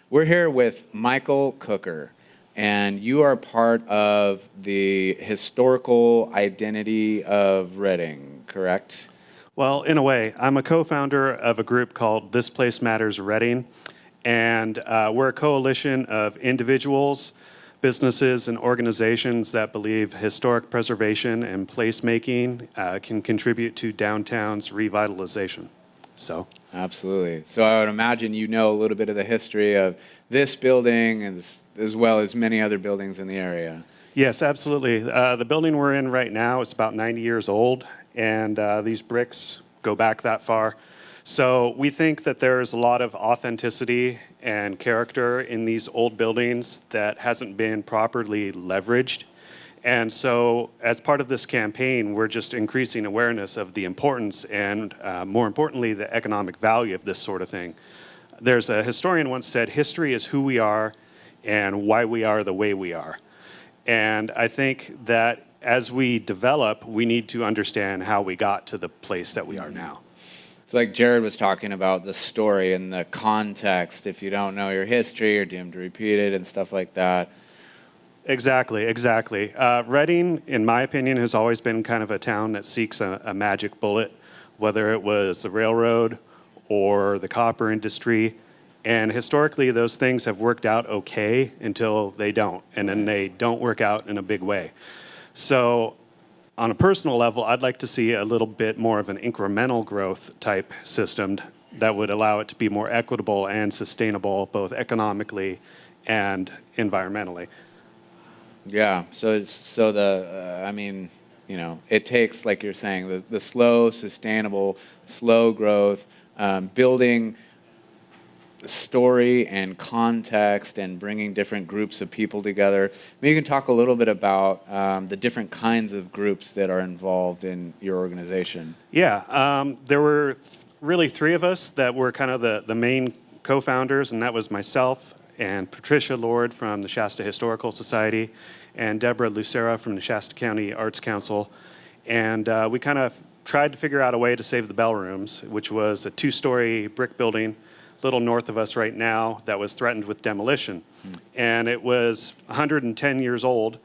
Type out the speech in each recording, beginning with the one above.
We're here with Michael Cooker, and you are part of the historical identity of Reading, correct? Well, in a way, I'm a co-founder of a group called This Place Matters Reading, and we're a coalition of individuals, businesses, and organizations that believe historic preservation and placemaking can contribute to downtown's revitalization. So, Absolutely. So I would imagine you know a little bit of the history of this building as well as many other buildings in the area. yes, absolutely. The building we're in right now is about 90 years old, and these bricks go back that far. So we think that there's a lot of authenticity and character in these old buildings that hasn't been properly leveraged. And so as part of this campaign, we're just increasing awareness of the importance and, more importantly, the economic value of this sort of thing. There's a historian once said, history is who we are and why we are the way we are. And I think that as we develop, we need to understand how we got to the place that we are now. So like Jared was talking about the story and the context. If you don't know your history, you're doomed to repeat it and stuff like that. Exactly. Reading, in my opinion, has always been kind of a town that seeks a magic bullet, whether it was the railroad or the copper industry. And historically, those things have worked out okay until they don't, and then they don't work out in a big way. So on a personal level, I'd like to see a little bit more of an incremental growth type system that would allow it to be more equitable and sustainable, both economically and environmentally. Yeah. It takes, like you're saying, the slow, sustainable, slow growth, building story and context and bringing different groups of people together. Maybe you can talk a little bit about the different kinds of groups that are involved in your organization. Yeah, there were really three of us that were kind of the main co-founders, and that was myself and Patricia Lord from the Shasta Historical Society and Deborah Lucera from the Shasta County Arts Council. And we kind of tried to figure out a way to save the bell rooms, which was a 2-story brick building a little north of us right now that was threatened with demolition. And it was 110 years old,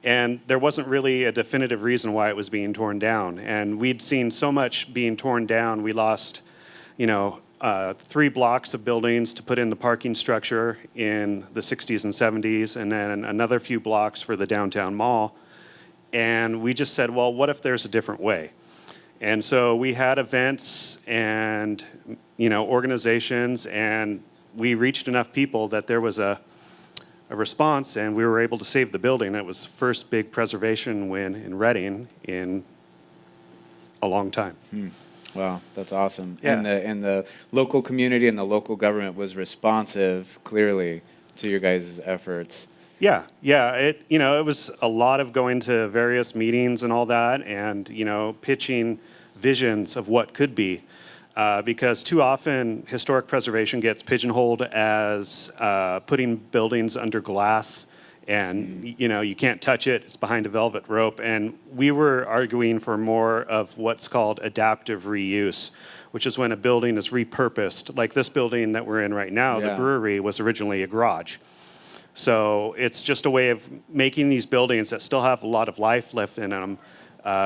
and there wasn't really a definitive reason why it was being torn down. And we'd seen so much being torn down, we lost, 3 blocks of buildings to put in the parking structure in the 60s and 70s, and then another few blocks for the downtown mall. And we just said, well, what if there's a different way? And so we had events and, organizations, and we reached enough people that there was a response, and we were able to save the building. It was the first big preservation win in Reading in a long time. Wow, that's awesome. Yeah. And the local community and the local government was responsive, clearly, to your guys' efforts. Yeah. It was a lot of going to various meetings and all that, and pitching visions of what could be, because too often historic preservation gets pigeonholed as putting buildings under glass, and you can't touch it. It's behind a velvet rope, and we were arguing for more of what's called adaptive reuse, which is when a building is repurposed. Like this building that we're in right now, Yeah. The brewery was originally a garage. So it's just a way of making these buildings that still have a lot of life left in them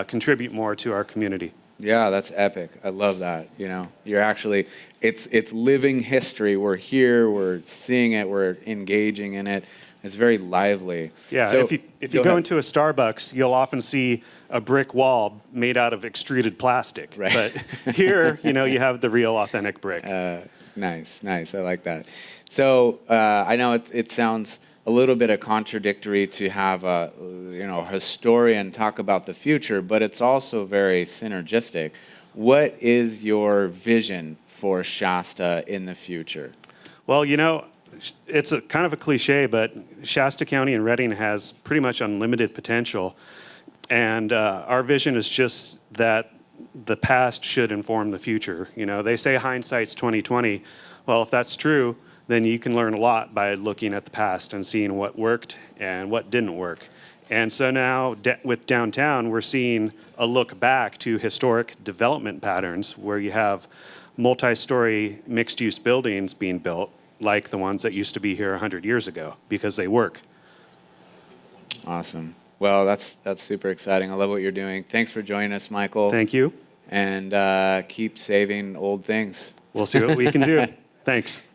contribute more to our community. Yeah, that's epic. I love that. You're actually, it's living history. We're here, we're seeing it, we're engaging in it. It's very lively. Yeah, So, if you go into a Starbucks, you'll often see a brick wall made out of extruded plastic. Right. But here, you have the real authentic brick. Nice. I like that. So I know it sounds a little bit of contradictory to have a historian talk about the future, but it's also very synergistic. What is your vision for Shasta in the future? Well, it's a kind of a cliche, but Shasta County and Reading has pretty much unlimited potential. And our vision is just that the past should inform the future. They say hindsight's 20/20. Well, if that's true, then you can learn a lot by looking at the past and seeing what worked and what didn't work. And so now with downtown, we're seeing a look back to historic development patterns where you have multi-story mixed-use buildings being built, like the ones that used to be here 100 years ago because they work. Awesome. Well, that's super exciting. I love what you're doing. Thanks for joining us, Michael. Thank you. And keep saving old things. We'll see what we can do. Thanks.